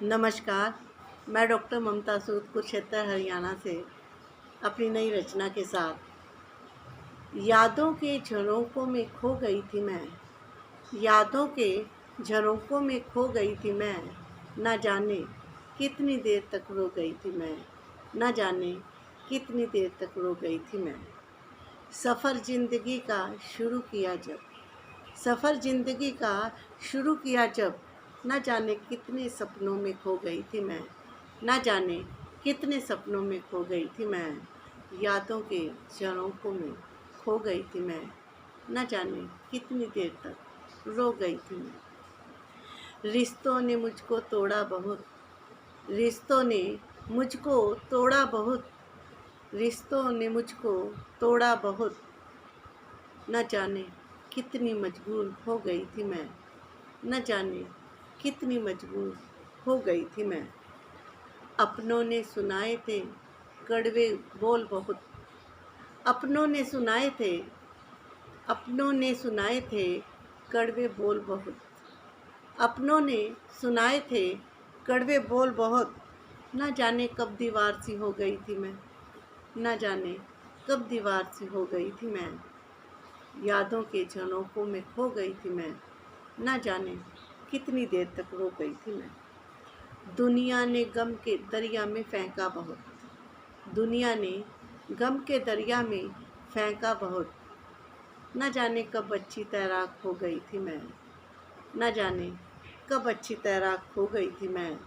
नमस्कार। मैं डॉक्टर ममता सूद कुरुक्षेत्र हरियाणा से अपनी नई रचना के साथ यादों के झरोकों में खो गई थी मैं। यादों के झरोकों में खो गई थी मैं। ना जाने कितनी देर तक रो गई थी मैं। ना जाने कितनी देर तक रो गई थी मैं। सफ़र ज़िंदगी का शुरू किया जब, सफ़र ज़िंदगी का शुरू किया जब, न जाने कितने सपनों में खो गई थी मैं। न जाने कितने सपनों में खो गई थी मैं। यादों के झरोकों में खो गई थी मैं। न जाने कितनी देर तक रो गई थी मैं। रिश्तों ने मुझको तोड़ा बहुत, रिश्तों ने मुझको तोड़ा बहुत, रिश्तों ने मुझको तोड़ा बहुत। न जाने कितनी मजबूर हो गई थी मैं। न जाने कितनी मजबूर हो गई थी मैं। अपनों ने सुनाए थे कड़वे बोल बहुत, अपनों ने सुनाए थे, अपनों ने सुनाए थे कड़वे बोल बहुत, अपनों ने सुनाए थे कड़वे बोल बहुत। न जाने कब दीवार सी हो गई थी मैं। न जाने कब दीवार सी हो गई थी मैं। यादों के झरोकों में खो गई थी मैं। न जाने कितनी देर तक रो गई थी मैं। दुनिया ने गम के दरिया में फेंका बहुत, दुनिया ने गम के दरिया में फेंका बहुत। न जाने कब अच्छी तैराक हो गई थी मैं। न जाने कब अच्छी तैराक हो गई थी मैं।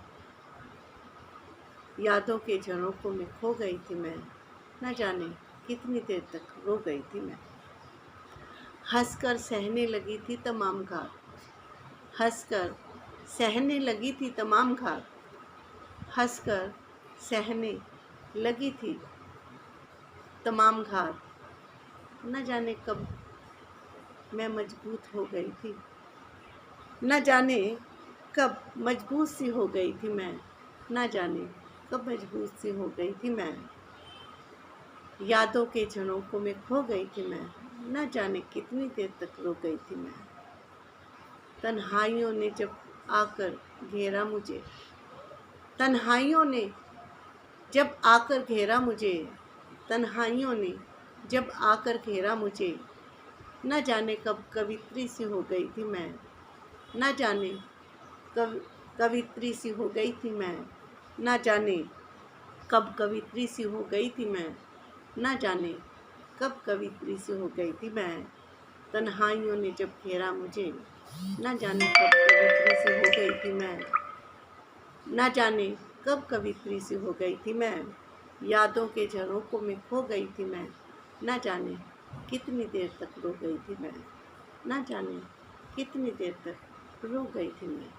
यादों के झरोकों में खो गई थी मैं। न जाने कितनी देर तक रो गई थी मैं। हंसकर सहने लगी थी तमाम घात, हंसकर सहने लगी थी तमाम घात, हंसकर सहने लगी थी तमाम घात। न जाने कब मैं मजबूत हो गई थी, न जाने कब मजबूत सी हो गई थी मैं। न जाने कब मजबूत सी हो गई थी मैं। यादों के झरोकों में खो गई थी मैं। न जाने कितनी देर तक रो गई थी मैं। तन्हाइयों ने जब आकर घेरा मुझे, तन्हाइयों ने जब आकर घेरा मुझे, तन्हाइयों ने जब आकर घेरा मुझे। न जाने कब कवित्री सी हो गई थी मैं। न जाने कब कवित्री सी हो गई थी मैं। न जाने कब कवित्री सी हो गई थी मैं। न जाने कब कवित्री सी हो गई थी मैं। तन्हाइयों ने जब घेरा मुझे, न जाने कब कवित्री सी हो गई थी मैं। न जाने कब कवित्री सी हो गई थी मैं। यादों के झरोकों में खो गई थी मैं। न जाने कितनी देर तक रो गई थी मैं। न जाने कितनी देर तक रो गई थी मैं।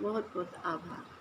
बहुत बहुत आभार।